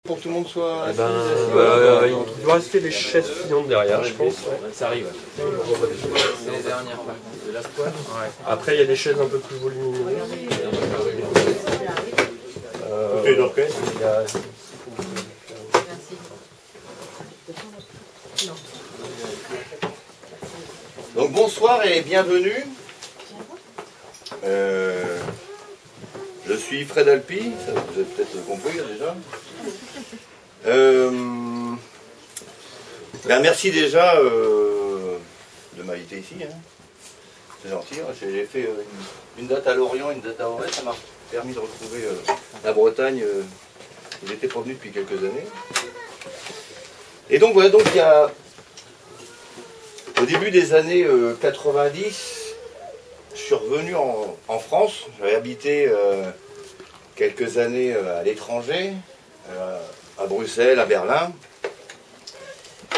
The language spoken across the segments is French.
Pour que tout le monde soit assis, il doit rester les chaises filantes derrière, je pense. Ça arrive. C'est les dernières par contre. De la squat. Ouais. Après, il y a des chaises un peu plus volumineuses. l'orchestre. Donc bonsoir et bienvenue. Je suis Fred Alpi, ça vous avez peut-être compris déjà. Merci déjà de m'inviter ici. Hein. C'est gentil. J'ai fait une date à Lorient, une date à Auray. Ça m'a permis de retrouver la Bretagne où j'étais pas venu depuis quelques années. Et donc voilà, donc il y a au début des années 90, je suis revenu en France. J'avais habité quelques années à l'étranger, à Bruxelles, à Berlin.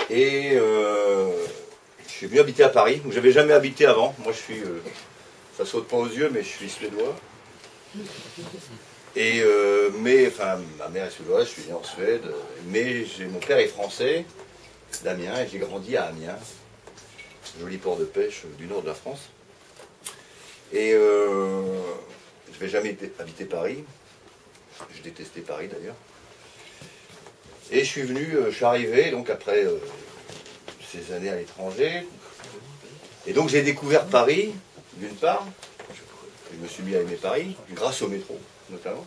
Et je suis venu habiter à Paris, où j'avais jamais habité avant. Moi, je suis, ça saute pas aux yeux, mais je suis suédois. Et ma mère est suédoise, je suis né en Suède. Mais mon père est français, d'Amiens, et j'ai grandi à Amiens, joli port de pêche du nord de la France. Et je n'avais jamais habité Paris. Je détestais Paris d'ailleurs. Et je suis arrivé donc après ces années à l'étranger. Et donc j'ai découvert Paris, d'une part. Je me suis mis à aimer Paris, grâce au métro notamment.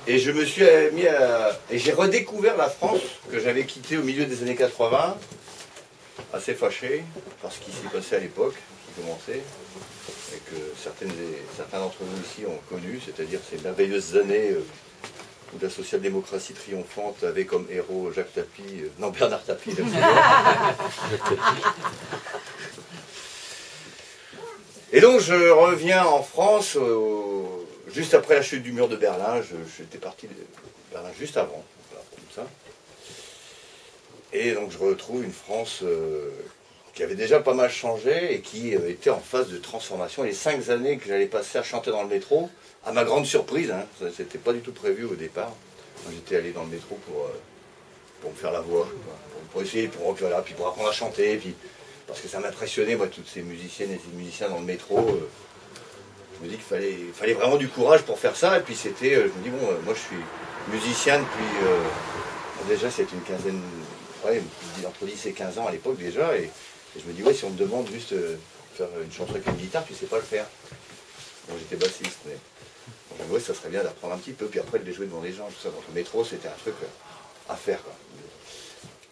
Et je me suis mis à... Et j'ai redécouvert la France que j'avais quittée au milieu des années 80, assez fâché par ce qui s'est passé à l'époque, qui commençait, et que certains d'entre vous ici ont connu, c'est-à-dire ces merveilleuses années où la social-démocratie triomphante avait comme héros Bernard Tapie. Et donc je reviens en France, juste après la chute du mur de Berlin. J'étais parti de Berlin juste avant, voilà, comme ça. Et donc je retrouve une France qui avait déjà pas mal changé et qui était en phase de transformation. Les 5 années que j'allais passer à chanter dans le métro, à ma grande surprise, hein, ça n'était pas du tout prévu au départ. J'étais allé dans le métro pour me faire la voix, pour essayer, puis pour apprendre à chanter, puis, parce que ça m'impressionnait, moi, toutes ces musiciennes et ces musiciens dans le métro. Je me dis qu'il fallait vraiment du courage pour faire ça, et puis c'était, je me dis, bon, moi je suis musicien depuis, déjà c'est une quinzaine, ouais, entre 10 et 15 ans à l'époque déjà, et je me dis, ouais, si on me demande juste faire une chanson avec une guitare, tu sais pas le faire. Bon, j'étais bassiste, mais ouais, ça serait bien d'apprendre un petit peu, puis après de les jouer devant les gens, tout ça. Donc le métro, c'était un truc à faire, quoi.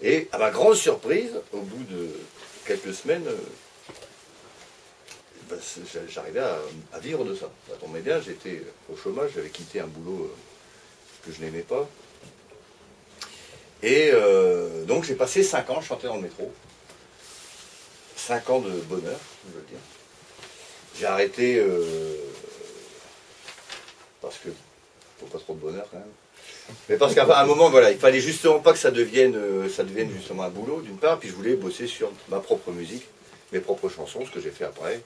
Et à ma grande surprise, au bout de quelques semaines, j'arrivais à vivre de ça. Ça tombait bien, j'étais au chômage, j'avais quitté un boulot que je n'aimais pas. Et donc j'ai passé 5 ans, je chantais dans le métro. 5 ans de bonheur, je veux dire. J'ai arrêté parce que faut pas trop de bonheur quand même. Mais parce qu'à un moment, voilà, il fallait justement pas que ça devienne justement un boulot, d'une part, puis je voulais bosser sur ma propre musique, mes propres chansons, ce que j'ai fait après.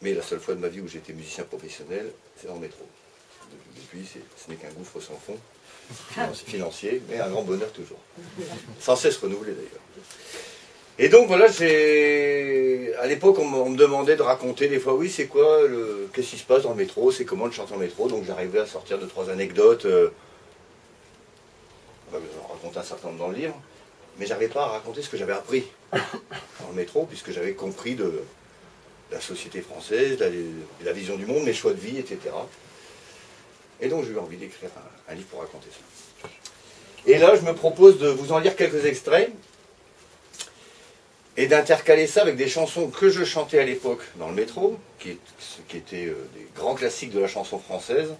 Mais la seule fois de ma vie où j'étais musicien professionnel, c'est dans le métro. Depuis, ce n'est qu'un gouffre sans fond, financier, mais un grand bonheur toujours. Sans cesse renouvelé d'ailleurs. Et donc voilà, à l'époque on me demandait de raconter des fois, oui, c'est quoi, qu'est-ce qui se passe dans le métro, c'est comment de chanter en métro, donc j'arrivais à sortir 2-3 anecdotes, j'en raconte un certain nombre dans le livre, mais j'arrivais pas à raconter ce que j'avais appris dans le métro, puisque j'avais compris de la société française, la vision du monde, mes choix de vie, etc. Et donc j'ai eu envie d'écrire un livre pour raconter ça. Et là je me propose de vous en lire quelques extraits, et d'intercaler ça avec des chansons que je chantais à l'époque dans le métro, qui étaient des grands classiques de la chanson française.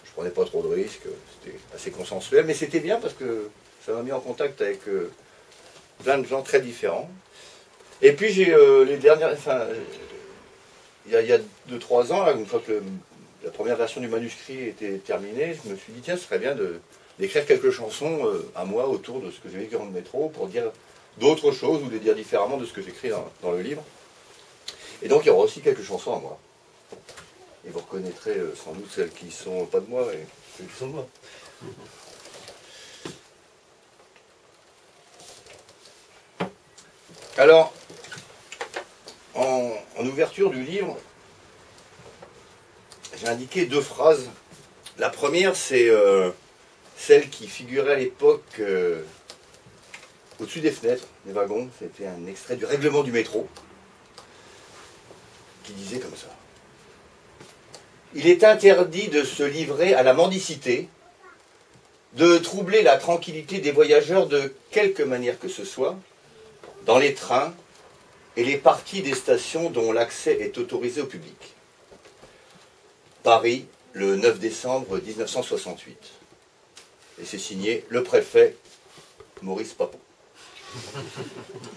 Je prenais pas trop de risques, c'était assez consensuel, mais c'était bien parce que ça m'a mis en contact avec plein de gens très différents. Et puis j'ai les dernières, enfin, il y a 2-3 ans, là, une fois que la première version du manuscrit était terminée, je me suis dit, tiens, ce serait bien d'écrire quelques chansons à moi autour de ce que j'ai vécu dans le métro, pour dire d'autres choses ou les dire différemment de ce que j'écris dans le livre. Et donc il y aura aussi quelques chansons à moi. Et vous reconnaîtrez sans doute celles qui sont pas de moi et celles qui sont de moi. Alors, en ouverture du livre, j'ai indiqué 2 phrases. La première, c'est celle qui figurait à l'époque au-dessus des fenêtres, des wagons. C'était un extrait du règlement du métro qui disait comme ça. Il est interdit de se livrer à la mendicité, de troubler la tranquillité des voyageurs de quelque manière que ce soit, dans les trains et les parties des stations dont l'accès est autorisé au public. Paris, le 9 décembre 1968. Et c'est signé le préfet Maurice Papon.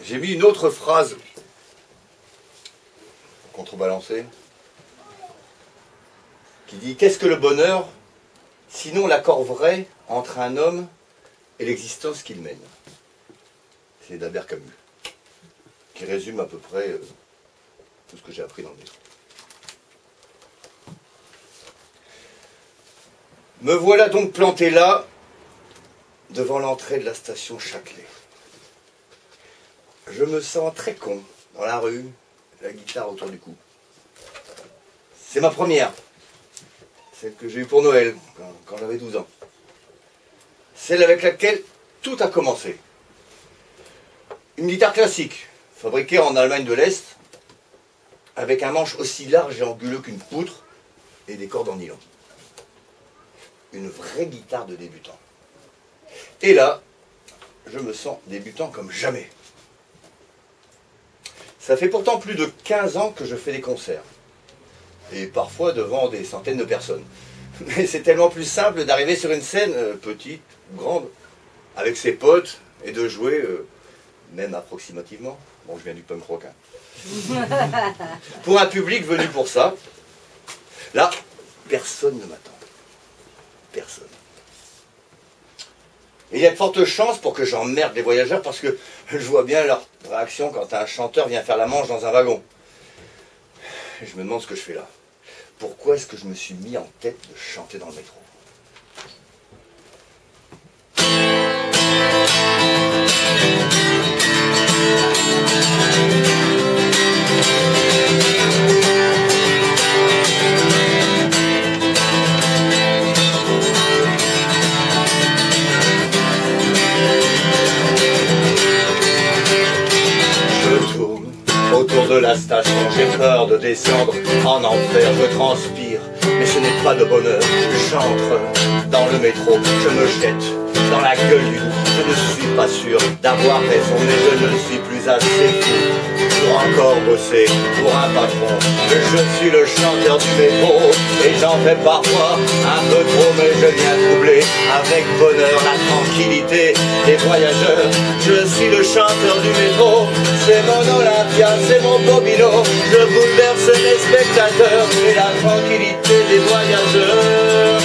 J'ai mis une autre phrase contrebalancée qui dit « Qu'est-ce que le bonheur, sinon l'accord vrai entre un homme et l'existence qu'il mène ?» C'est d'Albert Camus, qui résume à peu près tout ce que j'ai appris dans le livre. Me voilà donc planté là, devant l'entrée de la station Châtelet. Je me sens très con, dans la rue, la guitare autour du cou. C'est ma première, celle que j'ai eue pour Noël, quand j'avais 12 ans. Celle avec laquelle tout a commencé. Une guitare classique, fabriquée en Allemagne de l'Est, avec un manche aussi large et anguleux qu'une poutre, et des cordes en nylon. Une vraie guitare de débutant. Et là, je me sens débutant comme jamais. Ça fait pourtant plus de 15 ans que je fais des concerts. Et parfois devant des centaines de personnes. Mais c'est tellement plus simple d'arriver sur une scène, petite ou grande, avec ses potes, et de jouer, même approximativement. Bon, je viens du punk rock. Hein. Pour un public venu pour ça, là, personne ne m'attend. Personne. Et il y a de fortes chances pour que j'emmerde les voyageurs parce que je vois bien leur réaction quand un chanteur vient faire la manche dans un wagon. Et je me demande ce que je fais là. Pourquoi est-ce que je me suis mis en tête de chanter dans le métro ? Autour de la station, j'ai peur de descendre en enfer, je transpire, mais ce n'est pas de bonheur. J'entre dans le métro, je me jette dans la gueule du loup. Je ne suis pas sûr d'avoir raison, mais je ne suis plus assez fou pour encore bosser pour un patron. Je suis le chanteur du métro et j'en fais parfois un peu trop, mais je viens troubler avec bonheur la tranquillité des voyageurs. Je suis le chanteur du métro, c'est mon Olympia, c'est mon Bobino. Je bouleverse les spectateurs et la tranquillité des voyageurs.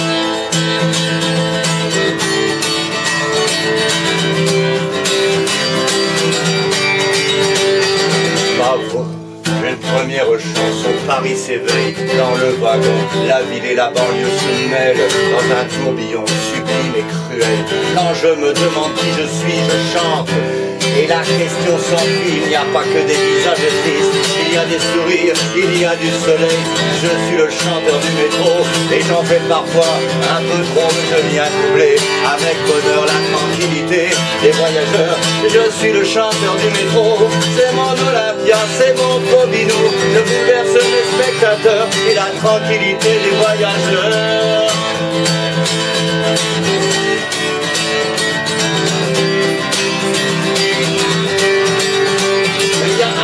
Bravo, une première chanson, Paris s'éveille dans le wagon. La ville et la banlieue se mêlent dans un tourbillon sublime et cruel. Quand je me demande qui je suis, je chante. Et la question s'enfuit, il n'y a pas que des visages tristes, il y a des sourires, il y a du soleil. Je suis le chanteur du métro et j'en fais parfois un peu trop, mais je viens troubler avec bonheur la tranquillité des voyageurs. Je suis le chanteur du métro, c'est mon Olympia, c'est mon Bobino. Je bouleverse les spectateurs et la tranquillité des voyageurs.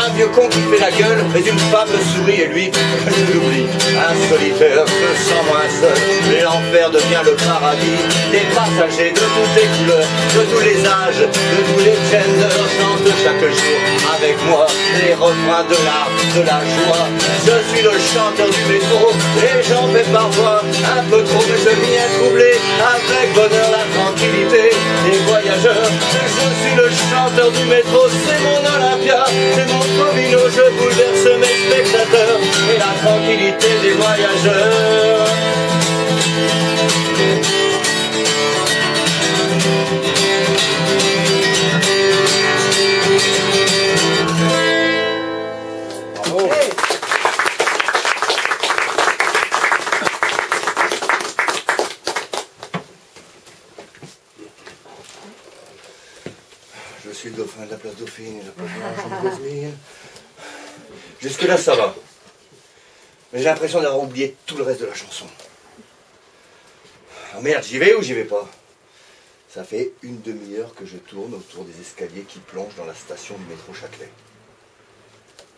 Un vieux con qui fait la gueule, mais une femme me sourit et lui, je l'oublie. Un solitaire se sent moins seul, et l'enfer devient le paradis. Des passagers de toutes les couleurs, de tous les âges, de tous les genders chantent chaque jour avec moi les refrains de l'art, de la joie. Je suis le chanteur du métro et j'en fais parfois un peu trop, mais je viens troubler avec bonheur la tranquillité des voyageurs. Je suis le chanteur du métro, c'est mon Olympia, c'est mon Bobino, je bouleverse mes spectateurs et la tranquillité des voyageurs. Je suis le dauphin de la place Dauphine et la place Blanche. Jusque-là, ça va. Mais j'ai l'impression d'avoir oublié tout le reste de la chanson. Ah merde, j'y vais ou j'y vais pas? Ça fait une demi-heure que je tourne autour des escaliers qui plongent dans la station du métro Châtelet.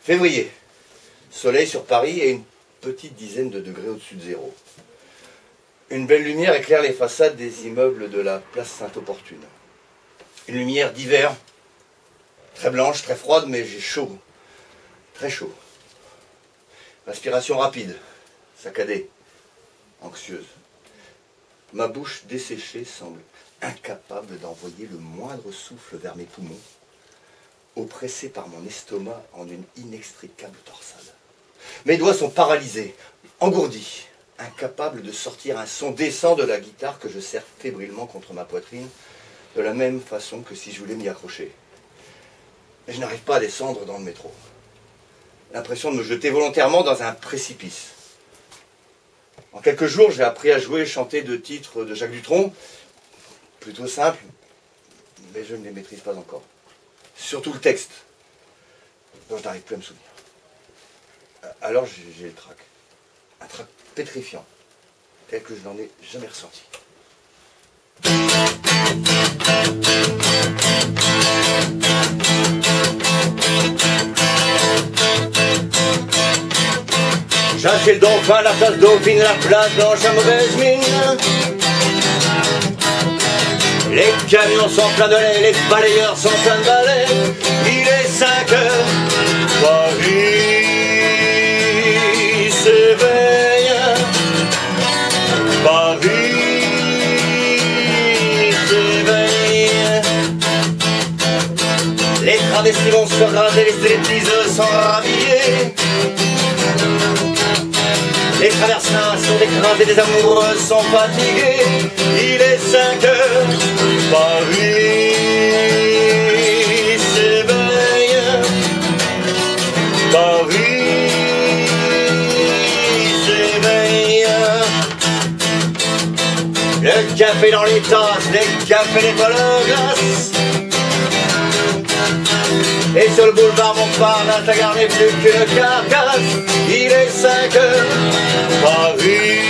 Février. Soleil sur Paris et une petite dizaine de degrés au-dessus de zéro. Une belle lumière éclaire les façades des immeubles de la place Sainte-Opportune. Une lumière d'hiver, très blanche, très froide, mais j'ai chaud, très chaud. Respiration rapide, saccadée, anxieuse. Ma bouche desséchée semble incapable d'envoyer le moindre souffle vers mes poumons, oppressé par mon estomac en une inextricable torsade. Mes doigts sont paralysés, engourdis, incapables de sortir un son décent de la guitare que je serre fébrilement contre ma poitrine, de la même façon que si je voulais m'y accrocher. Mais je n'arrive pas à descendre dans le métro. L'impression de me jeter volontairement dans un précipice. En quelques jours, j'ai appris à jouer et chanter 2 titres de Jacques Dutronc, plutôt simples, mais je ne les maîtrise pas encore. Surtout le texte, dont je n'arrive plus à me souvenir. Alors j'ai le trac. Un trac pétrifiant, tel que je n'en ai jamais ressenti. J'ai le dauphin, la place Dauphine, la place Blanche à mauvaise mine. Les camions sont pleins de lait, les balayeurs sont pleins de balais. Il est 5 heures, Paris s'éveille. Paris s'éveille. Les travestis vont se raser, les stripteaseuses sont rhabillées. Les traversins sont écrasés, les amoureux sont fatigués. Il est 5 heures, Paris s'éveille. Paris s'éveille. Le café dans les tasses, les cafés, les bols en glace. Et sur le boulevard Montparnasse, la gare n'est plus qu'une carcasse. Il est 5 heures, Paris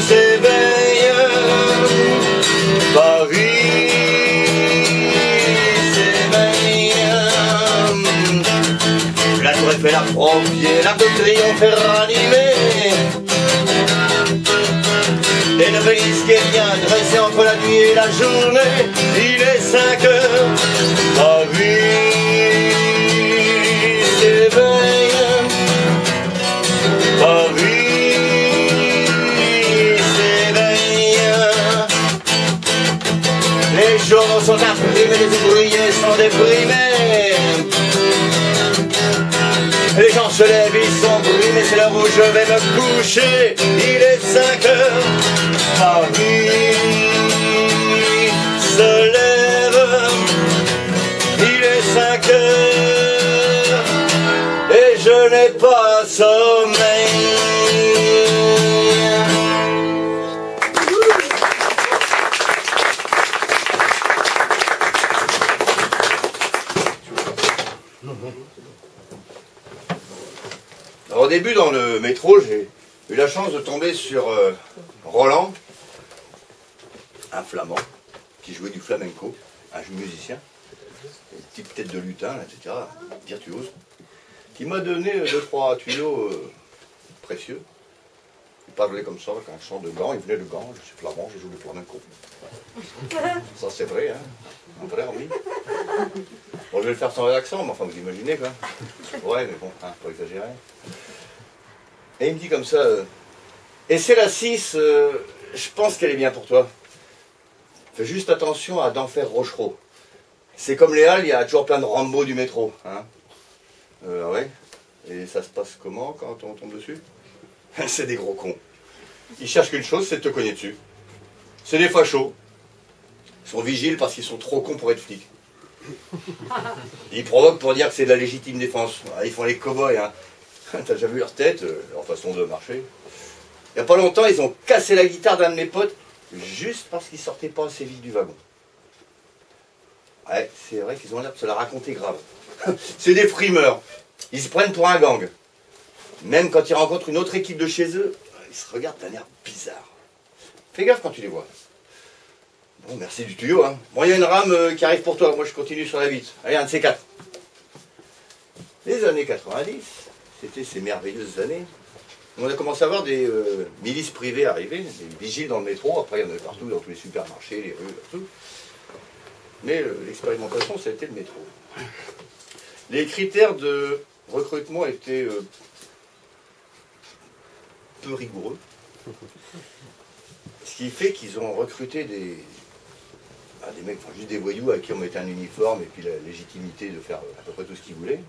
s'éveille. Paris s'éveille. La tour Eiffel a propié, l'Arc de Triomphe est ranimé. Et l'obélisque est bien dressé entre la nuit et la journée. Il est 5 heures, Paris s'éveille. Paris s'éveille. Les journaux sont imprimés, les ouvriers sont déprimés. Les gens se lèvent, ils sont brimés, c'est l'heure où je vais me coucher. Il est 5 heures, Paris se lève. Il est 5 heures et je n'ai pas sommeil. Alors, au début, dans le métro, j'ai eu la chance de tomber sur Roland, un flamand, qui jouait du flamenco, un musicien, une petite tête de lutin, etc., virtuose, qui m'a donné 2-3 tuyaux précieux. Il parlait comme ça, avec un chant de Gand, il venait de Gand, je suis flamand, je joue du flamenco. Ça c'est vrai, hein, un vrai oui. Bon, je vais le faire sans accent, mais enfin vous imaginez quoi. Ouais, mais bon, hein, pas exagérer. Et il me dit comme ça, et c'est la 6, je pense qu'elle est bien pour toi. Fais juste attention à d'enfer Rochereau. C'est comme les Halles, il y a toujours plein de Rambo du métro. Hein. Ouais. Et ça se passe comment quand on tombe dessus? C'est des gros cons. Ils cherchent qu'une chose, c'est de te cogner dessus. C'est des fachos. Ils sont vigiles parce qu'ils sont trop cons pour être flics. Ils provoquent pour dire que c'est de la légitime défense. Ils font les cow-boys. Hein. T'as déjà vu leur tête, leur façon de marcher? Il n'y a pas longtemps, ils ont cassé la guitare d'un de mes potes juste parce qu'il sortait pas assez vite du wagon. Ouais, c'est vrai qu'ils ont l'air de se la raconter grave. C'est des frimeurs. Ils se prennent pour un gang. Même quand ils rencontrent une autre équipe de chez eux, ils se regardent d'un air bizarre. Fais gaffe quand tu les vois. Bon, merci du tuyau, hein. Bon, il y a une rame qui arrive pour toi. Moi, je continue sur la vitre. Allez, un de ces quatre. Les années 90, c'était ces merveilleuses années. On a commencé à voir des milices privées arriver, des vigiles dans le métro. Après, il y en avait partout, dans tous les supermarchés, les rues, partout. Mais l'expérimentation, ça a été le métro. Les critères de recrutement étaient peu rigoureux. Ce qui fait qu'ils ont recruté des mecs, enfin, juste des voyous à qui on mettait un uniforme et puis la légitimité de faire à peu près tout ce qu'ils voulaient.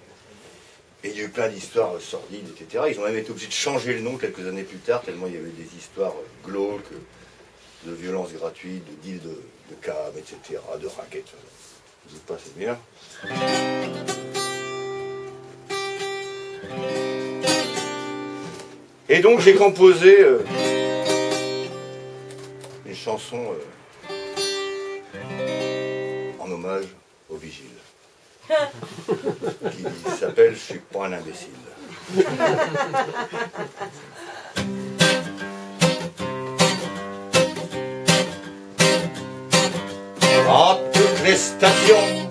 Et il y a eu plein d'histoires sordides, etc. Ils ont même été obligés de changer le nom quelques années plus tard, tellement il y avait des histoires glauques, de violences gratuites, de deals de cam, etc., de raquettes. Je ne sais pas, c'est bien. Et donc j'ai composé une chanson en hommage au vigile. Qui s'appelle « Je suis pas un imbécile ». Dans toutes les stations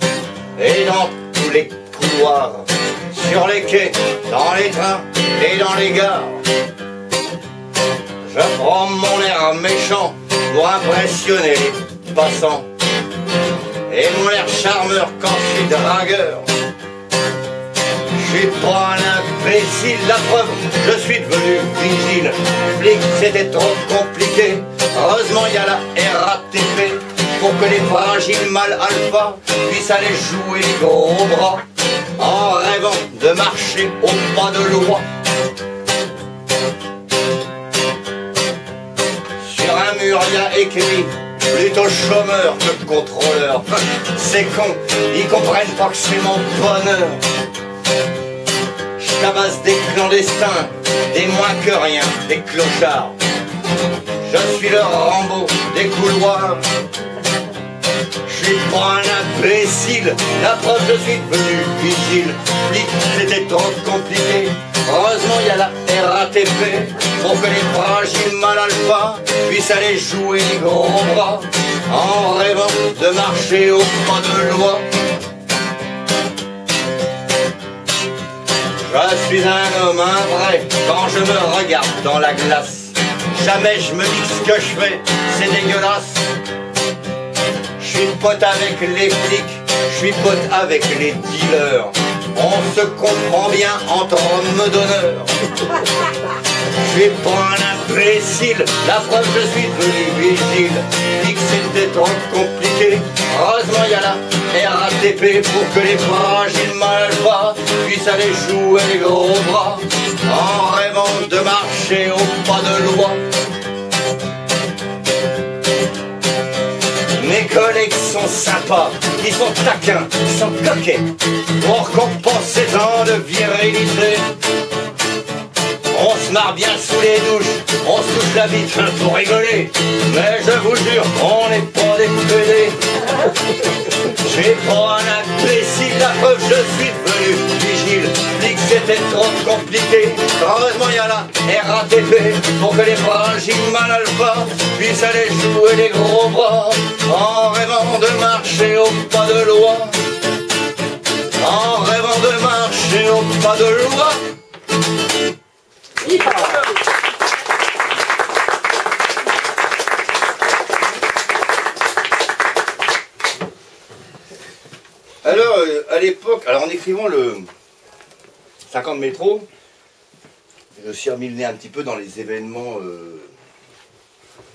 et dans tous les couloirs, sur les quais, dans les trains et dans les gares, je prends mon air méchant pour impressionner les passants. Et mon air charmeur quand je suis dragueur. Je suis pas un imbécile, la preuve, je suis devenu vigile. Flic, c'était trop compliqué. Heureusement, il y a la RATP pour que les fragiles mâles alpha puissent aller jouer les gros bras en rêvant de marcher au pas de loi. Sur un mur, il y a écrit plutôt chômeur que contrôleur. C'est con, ils comprennent pas que c'est mon bonheur. Je tabasse des clandestins, des moins que rien, des clochards. Je suis le Rambo des couloirs. Je suis pas un imbécile, la preuve je suis devenu vigile. C'était trop compliqué. Heureusement il y a la RATP pour que les fragiles mal alpha puissent aller jouer les gros bras en rêvant de marcher au pas de loi. Je suis un homme, un vrai, quand je me regarde dans la glace. Jamais je me dis que ce que je fais, c'est dégueulasse. Je suis pote avec les flics, je suis pote avec les dealers. On se comprend bien entre hommes d'honneur. Je suis pas un imbécile, la preuve je suis devenu vigile. Dis que c'était trop compliqué. Heureusement il y a la RATP pour que les fragiles malfats puissent aller jouer les gros bras en rêvant de marcher au pas de loi. Mes collègues sont sympas, ils sont taquins, ils sont coquets. Pour compenser tant de virilité, on se marre bien sous les douches, on se touche la bite pour rigoler. Mais je vous jure, on n'est pas des PD. J'ai pas un imbécile, la preuve je suis devenu vigile. Dis que c'était trop compliqué. Heureusement il y a la RATP pour que les fragiles mal alpha puissent aller jouer les gros bras en rêvant de marcher au pas de loi. En rêvant de marcher au pas de loi. Alors, à l'époque, alors en écrivant le 50 métro, j'ai aussi remis le nez un petit peu dans les événements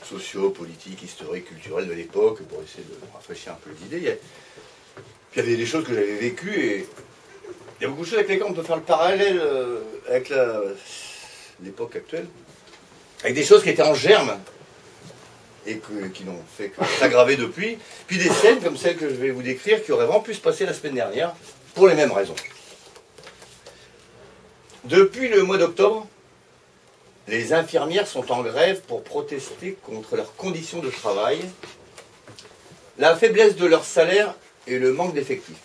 sociaux, politiques, historiques, culturels de l'époque pour essayer de rafraîchir un peu les idées. Puis il y avait des choses que j'avais vécues et il y a beaucoup de choses avec lesquelles on peut faire le parallèle avec l'époque actuelle, avec des choses qui étaient en germe et qui n'ont fait que s'aggraver depuis, puis des scènes comme celles que je vais vous décrire qui auraient vraiment pu se passer la semaine dernière pour les mêmes raisons. Depuis le mois d'octobre, les infirmières sont en grève pour protester contre leurs conditions de travail, la faiblesse de leur salaire et le manque d'effectifs.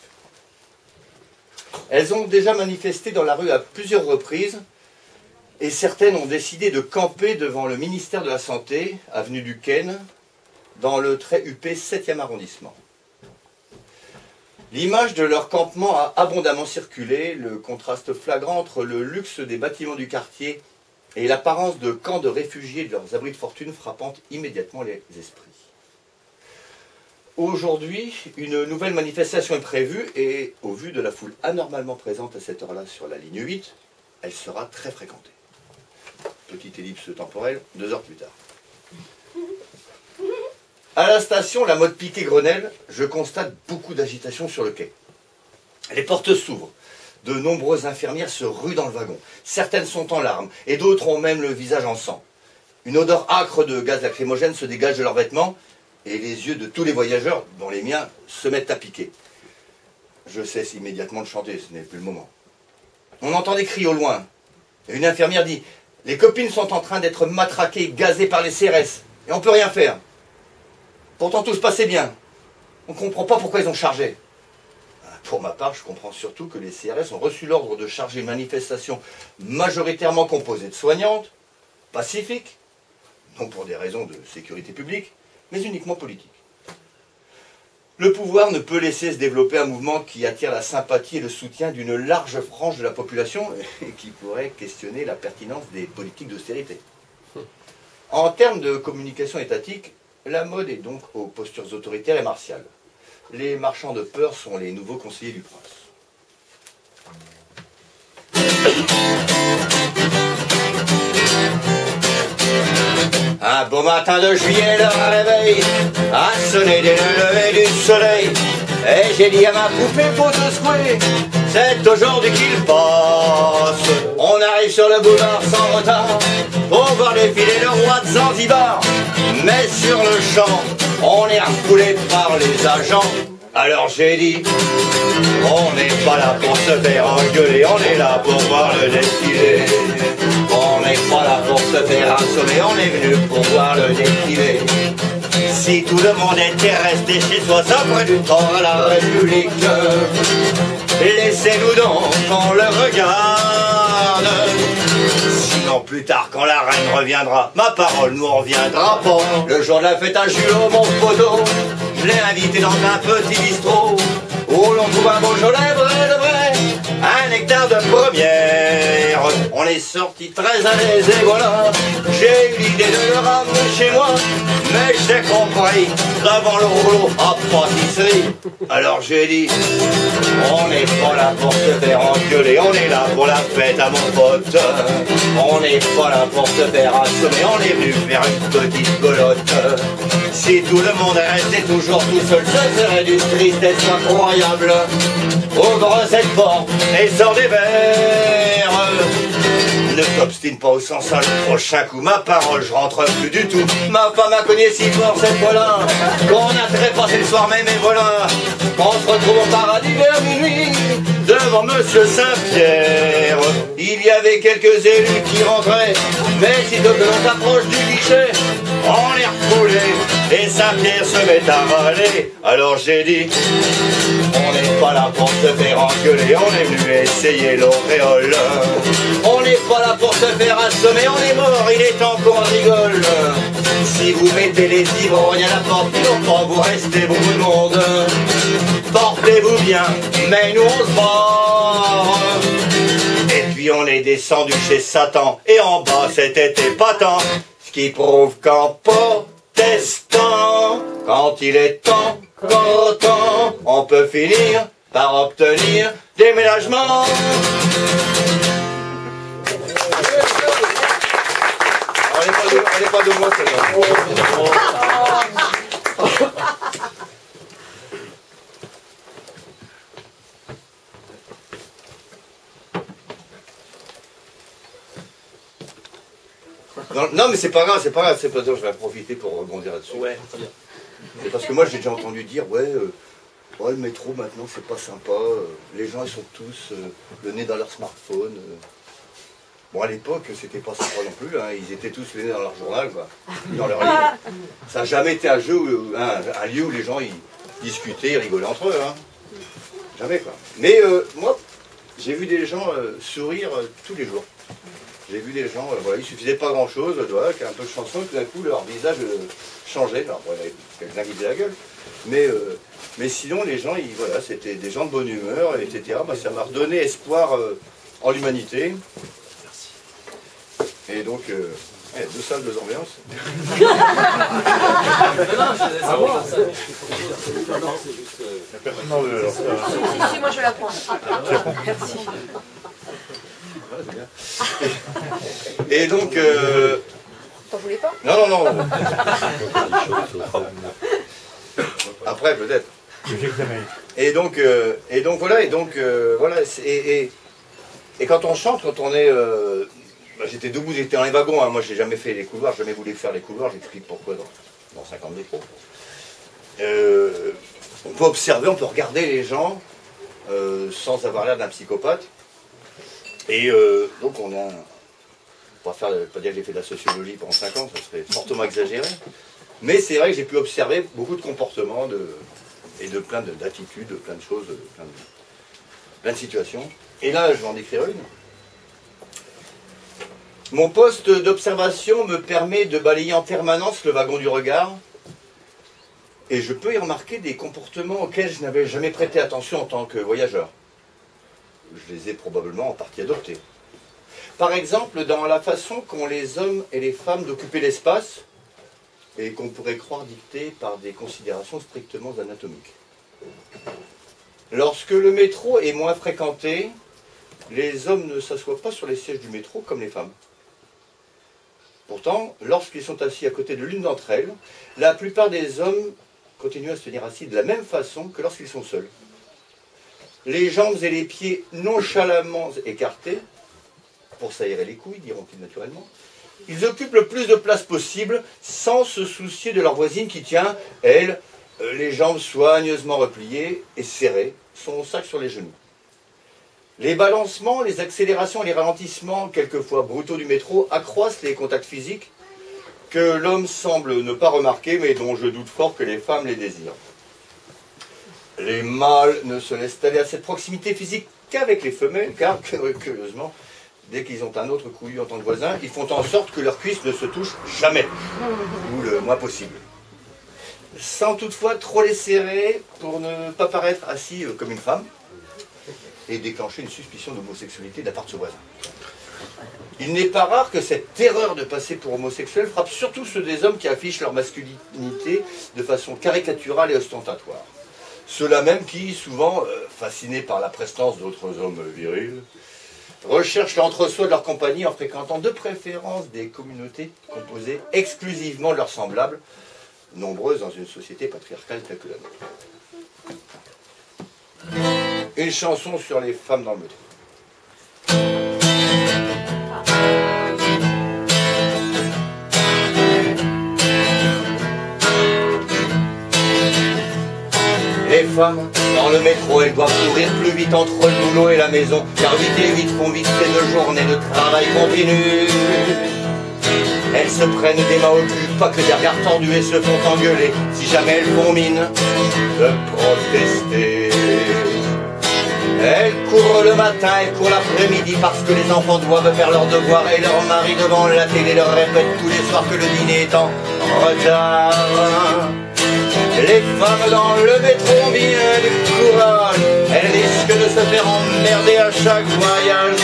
Elles ont déjà manifesté dans la rue à plusieurs reprises, et certaines ont décidé de camper devant le ministère de la Santé, avenue du Ken, dans le très huppé 7e arrondissement. L'image de leur campement a abondamment circulé, le contraste flagrant entre le luxe des bâtiments du quartier et l'apparence de camps de réfugiés de leurs abris de fortune frappant immédiatement les esprits. Aujourd'hui, une nouvelle manifestation est prévue et, au vu de la foule anormalement présente à cette heure-là sur la ligne 8, elle sera très fréquentée. Petite ellipse temporelle, 2 heures plus tard. À la station La Motte Piquet-Grenelle, je constate beaucoup d'agitation sur le quai. Les portes s'ouvrent. De nombreuses infirmières se ruent dans le wagon. Certaines sont en larmes et d'autres ont même le visage en sang. Une odeur âcre de gaz lacrymogène se dégage de leurs vêtements et les yeux de tous les voyageurs, dont les miens, se mettent à piquer. Je cesse immédiatement de chanter, ce n'est plus le moment. On entend des cris au loin. Et une infirmière dit « Les copines sont en train d'être matraquées, gazées par les CRS, et on ne peut rien faire. Pourtant tout se passait bien. On ne comprend pas pourquoi ils ont chargé. » Pour ma part, je comprends surtout que les CRS ont reçu l'ordre de charger une manifestation majoritairement composée de soignantes, pacifiques, non pour des raisons de sécurité publique, mais uniquement politiques. Le pouvoir ne peut laisser se développer un mouvement qui attire la sympathie et le soutien d'une large frange de la population et qui pourrait questionner la pertinence des politiques d'austérité. En termes de communication étatique, la mode est donc aux postures autoritaires et martiales. Les marchands de peur sont les nouveaux conseillers du prince. Un beau matin de juillet, le réveil a sonné dès le lever du soleil. Et j'ai dit à ma poupée, faut te secouer, c'est aujourd'hui qu'il passe. On arrive sur le boulevard sans retard pour voir défiler le roi de Zanzibar. Mais sur le champ, on est refoulé par les agents. Alors j'ai dit, on n'est pas là pour se faire engueuler, on est là pour voir le défilé. On n'est pas là pour se faire assommer, on est venu pour voir le défilé. Si tout le monde était resté chez soi, ça ferait du temps à la République. Laissez-nous donc qu'on le regarde. Sinon plus tard quand la reine reviendra, ma parole nous reviendra pas. Le jour de la fête à Julot, mon poteau, je l'ai invité dans un petit bistrot où l'on trouve un Beaujolais vrai de vrai, un hectare de première. On est sortis très à l'aise et voilà, j'ai eu l'idée de le ramener chez moi. Mais j'ai compris, devant le rouleau à pâtisserie. Alors j'ai dit, on n'est pas là pour se faire engueuler, on est là pour la fête à mon pote. On n'est pas là pour se faire assommer, on est venu faire une petite golotte. Si tout le monde restait toujours tout seul, ce serait d'une tristesse incroyable. Ouvre cette porte et sors des verres. Ne t'obstine pas au sens sale, le prochain coup, ma parole, je rentre plus du tout. Ma femme a cogné si fort cette fois-là qu'on a trépassé le soir même et voilà, on se retrouve au paradis vers minuit devant Monsieur Saint-Pierre. Il y avait quelques élus qui rentraient, mais sitôt que l'on s'approche du guichet, on les refoulait et Saint-Pierre se met à râler. Alors j'ai dit, on n'est pas là pour se faire engueuler, on est venu essayer l'auréole. On n'est pas là pour se faire assommer, on est mort, il est temps qu'on rigole. Si vous mettez les ivrognes à la porte, ils n'ont pas vous rester beaucoup de monde. Portez-vous bien, mais nous on se barre. Et puis on est descendu chez Satan, et en bas c'était épatant. Ce qui prouve qu'en protestant, quand il est encore temps, on peut finir par obtenir des ménagements. Elle n'est pas de moi celle-là. Non mais c'est pas grave, c'est pas grave, c'est pas grave, je vais en profiter pour rebondir là-dessus. Ouais, très bien. C'est parce que moi j'ai déjà entendu dire, ouais, le métro maintenant c'est pas sympa, les gens ils sont tous le nez dans leur smartphone. Bon à l'époque c'était pas sympa non plus, hein, ils étaient tous le nez dans leur journal, quoi, dans leur livre. Ça n'a jamais été un lieu où les gens ils discuter, rigoler entre eux. Hein. Jamais quoi. Mais moi, j'ai vu des gens sourire tous les jours. J'ai vu des gens, voilà, il suffisait pas grand chose, voilà, qu'un peu de chanson, et tout d'un coup leur visage changeait. Alors voilà, quelqu'un qui faisait la gueule. Mais sinon les gens, voilà, c'était des gens de bonne humeur, etc. Bah, ça m'a redonné espoir en l'humanité. Et donc, deux salles, deux ambiances. Si, moi je la prends. Merci. Et donc... T'en voulais pas? Non, non, non. Après, peut-être. Et donc voilà, et quand on chante, quand on est... j'étais debout, j'étais dans les wagons, hein. Moi j'ai jamais fait les couloirs, jamais voulu faire les couloirs, j'explique pourquoi dans 50 métros. On peut observer, on peut regarder les gens sans avoir l'air d'un psychopathe. Et donc on a... On va pas dire que j'ai fait de la sociologie pendant 5 ans, ça serait fortement exagéré. Mais c'est vrai que j'ai pu observer beaucoup de comportements et de plein d'attitudes, plein de choses, plein de situations. Et là, je vais en décrire une. Mon poste d'observation me permet de balayer en permanence le wagon du regard. Et je peux y remarquer des comportements auxquels je n'avais jamais prêté attention en tant que voyageur. Je les ai probablement en partie adoptés. Par exemple, dans la façon qu'ont les hommes et les femmes d'occuper l'espace, et qu'on pourrait croire dictée par des considérations strictement anatomiques. Lorsque le métro est moins fréquenté, les hommes ne s'assoient pas sur les sièges du métro comme les femmes. Pourtant, lorsqu'ils sont assis à côté de l'une d'entre elles, la plupart des hommes continuent à se tenir assis de la même façon que lorsqu'ils sont seuls. Les jambes et les pieds nonchalamment écartés, pour s'aérer les couilles, diront-ils naturellement, ils occupent le plus de place possible sans se soucier de leur voisine qui tient, elle, les jambes soigneusement repliées et serrées, son sac sur les genoux. Les balancements, les accélérations et les ralentissements, quelquefois brutaux du métro, accroissent les contacts physiques que l'homme semble ne pas remarquer, mais dont je doute fort que les femmes les désirent. Les mâles ne se laissent aller à cette proximité physique qu'avec les femelles, car, curieusement, dès qu'ils ont un autre couillu en tant que voisin, ils font en sorte que leurs cuisses ne se touchent jamais, ou le moins possible. Sans toutefois trop les serrer pour ne pas paraître assis comme une femme, et déclencher une suspicion d'homosexualité de la part de ce voisin. Il n'est pas rare que cette terreur de passer pour homosexuel frappe surtout ceux des hommes qui affichent leur masculinité de façon caricaturale et ostentatoire. Ceux-là même qui, souvent, fascinés par la prestance d'autres hommes virils, recherchent l'entre-soi de leur compagnie en fréquentant de préférence des communautés composées exclusivement de leurs semblables, nombreuses dans une société patriarcale telle que la nôtre. Une chanson sur les femmes dans le métro. Les femmes, dans le métro, elles doivent courir plus vite entre le boulot et la maison, car 8 et 8 font vite ces 2 journées de travail continu. Elles se prennent des mains au cul, pas que des regards tendus, et se font engueuler si jamais elles font mine de protester. Elles courent le matin, elles courent l'après-midi, parce que les enfants doivent faire leurs devoirs, et leur mari devant la télé leur répète tous les soirs que le dîner est en retard. Les femmes dans le métro ont bien du courage, elles risquent de se faire emmerder à chaque voyage.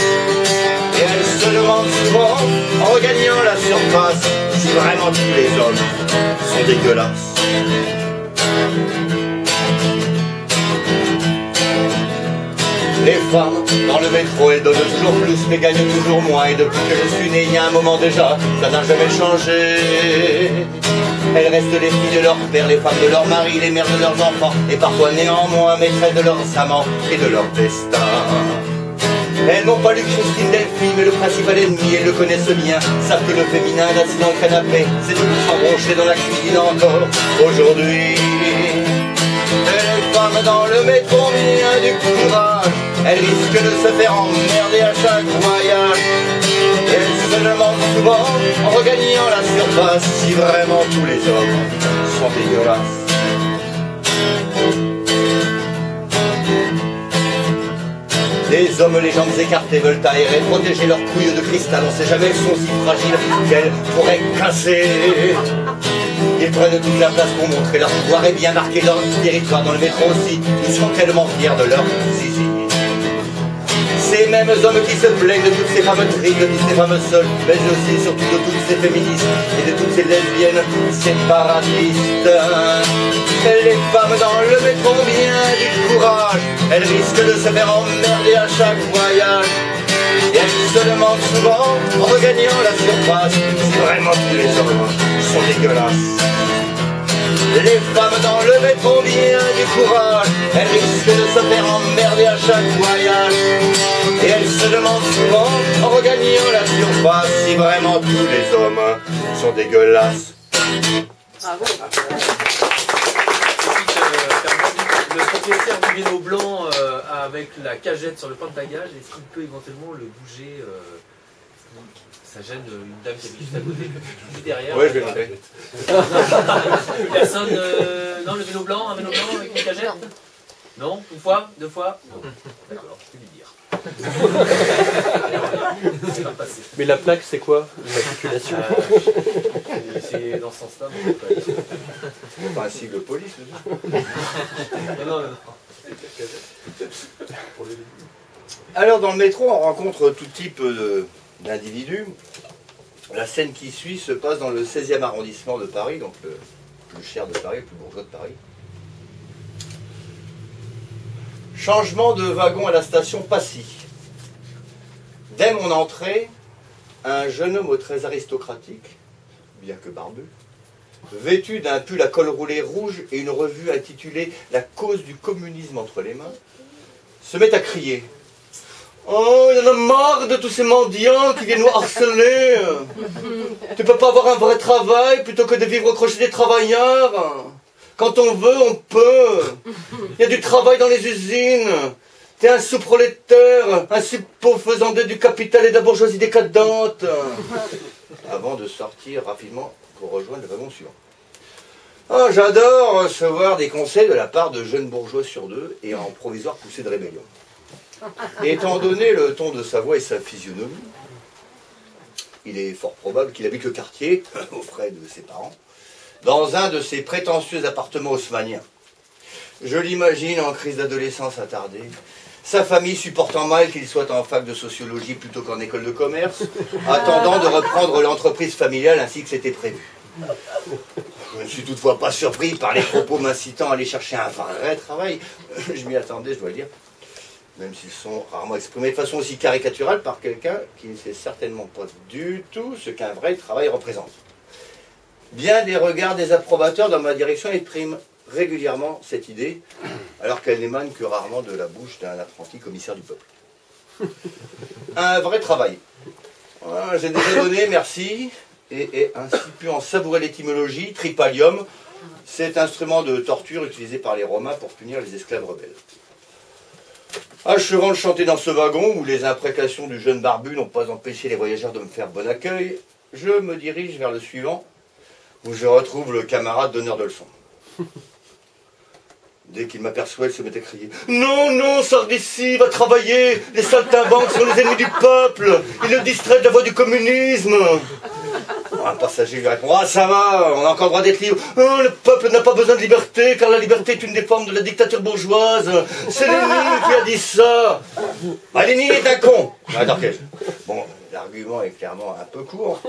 Et elles se demandent souvent, en regagnant la surface, si vraiment tous les hommes sont dégueulasses. Les femmes, dans le métro, elles donnent toujours plus mais gagnent toujours moins. Et depuis que je suis né, il y a un moment déjà, ça n'a jamais changé. Elles restent les filles de leur père, les femmes de leur mari, les mères de leurs enfants, et parfois néanmoins maîtresses de leurs amants et de leur destin. Elles n'ont pas lu Christine Delphi, mais le principal ennemi, elles le connaissent bien, savent que le féminin assis dans le canapé, c'est de s'embrocher dans la cuisine encore aujourd'hui. Les femmes dans le métro ont bien du courage, elles risquent de se faire emmerder à chaque voyage. Elles se demandent souvent, en regagnant la surface, si vraiment tous les hommes sont dégueulasses. Les hommes, les jambes écartées, veulent aérer, protéger leurs couilles de cristal. On sait jamais, elles sont si fragiles qu'elles pourraient casser. Ils prennent toute la place pour montrer leur pouvoir et bien marquer leur territoire dans le métro aussi. Ils sont tellement fiers de leur zizi. Ces mêmes hommes qui se plaignent de toutes ces femmes tristes, de toutes ces femmes seules, mais aussi surtout de toutes ces féministes et de toutes ces lesbiennes séparatistes. Les femmes dans le métro ont bien du courage, elles risquent de se faire emmerder à chaque voyage. Et elles se demandent souvent, en regagnant la surface, si vraiment tous les hommes sont dégueulasses. Les femmes dans le métro ont bien du courage, elles risquent de se faire emmerder à chaque voyage. Et elles se demandent souvent, en regagnant la surface, si vraiment tous les hommes sont dégueulasses. Bravo. Le propriétaire du vélo blanc avec la cagette sur le point de bagage, est-ce qu'il peut éventuellement le bouger ça gêne une dame qui habite juste à côté, juste derrière. Ouais, je vais le montrer. Personne. Non, le vélo blanc, un vélo blanc avec une cagette. Non, une fois, deux fois. Non. D'accord, je peux lui dire. Mais la plaque, c'est quoi? L'immatriculation? C'est dans ce sens-là. C'est pas un sigle police, Non. Alors, dans le métro, on rencontre tout type d'individus. La scène qui suit se passe dans le 16e arrondissement de Paris, donc le plus cher de Paris, le plus bourgeois de Paris. Changement de wagon à la station Passy. Dès mon entrée, un jeune homme très aristocratique, bien que barbu, vêtu d'un pull à col roulé rouge et une revue intitulée « La cause du communisme entre les mains », se met à crier « Oh, il y en a marre de tous ces mendiants qui viennent nous harceler. Tu peux pas avoir un vrai travail plutôt que de vivre au crochet des travailleurs. Quand on veut, on peut. Il y a du travail dans les usines. T'es un sous-prolétaire, un subfaisandé du capital et de la bourgeoisie décadente. » Avant de sortir rapidement pour rejoindre le wagon suivant. Oh, j'adore recevoir des conseils de la part de jeunes bourgeois sur deux et en provisoire poussée de rébellion. Et étant donné le ton de sa voix et sa physionomie, il est fort probable qu'il habite le quartier, aux frais de ses parents, dans un de ses prétentieux appartements haussmanniens. Je l'imagine en crise d'adolescence attardée, sa famille supportant mal qu'il soit en fac de sociologie plutôt qu'en école de commerce, attendant de reprendre l'entreprise familiale ainsi que c'était prévu. Je ne suis toutefois pas surpris par les propos m'incitant à aller chercher un vrai travail. Je m'y attendais, je dois le dire. Même s'ils sont rarement exprimés de façon aussi caricaturale par quelqu'un qui ne sait certainement pas du tout ce qu'un vrai travail représente. Bien des regards désapprobateurs dans ma direction expriment régulièrement cette idée, alors qu'elle n'émane que rarement de la bouche d'un apprenti commissaire du peuple. Un vrai travail. Voilà, j'ai déjà donné, merci, et ainsi pu en savourer l'étymologie, tripalium, cet instrument de torture utilisé par les Romains pour punir les esclaves rebelles. Achevant de chanter dans ce wagon, où les imprécations du jeune barbu n'ont pas empêché les voyageurs de me faire bon accueil, je me dirige vers le suivant, où je retrouve le camarade donneur de leçons. Dès qu'il m'aperçoit, il se met à crier « Non, non, sors d'ici, va travailler. Les saltimbanques sont les ennemis du peuple. Ils le distraient de la voie du communisme. » Un passager lui répond « Ah, ça va, on a encore droit d'être libre. Oh, le peuple n'a pas besoin de liberté, car la liberté est une des formes de la dictature bourgeoise. C'est Lénine qui a dit ça. Ah, Lénine est un con. » Alors, bon, l'argument est clairement un peu court.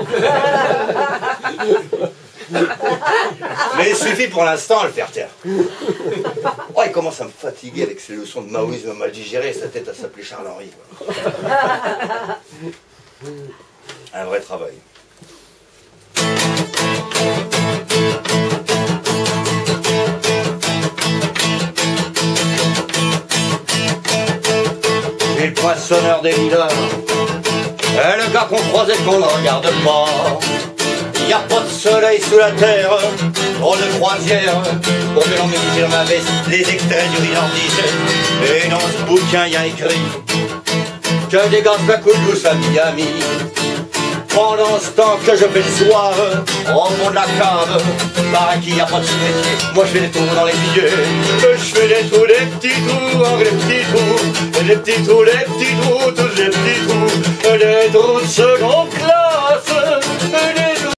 Mais il suffit pour l'instant à le faire taire. Oh, il commence à me fatiguer avec ses leçons de maoïsme mal digérées, sa tête à s'appeler Charles-Henri. Un vrai travail. J'ai le poinçonneur des leaders, et le gars qu'on croise et qu'on ne regarde pas. Y a pas de soleil sous la terre, drôle de croisière, pour que l'on mélange dans ma veste les extraits du Rilandis. Et dans ce bouquin y a écrit que des gaz à coups douce à Miami. Pendant ce temps que je fais le soir au fond de la cave, pareil qu'il n'y a pas de métier, moi je fais des trous dans les billets. Je fais des trous, des petits trous, des petits trous, des petits trous, des petits trous, tous des petits trous, des trous de seconde.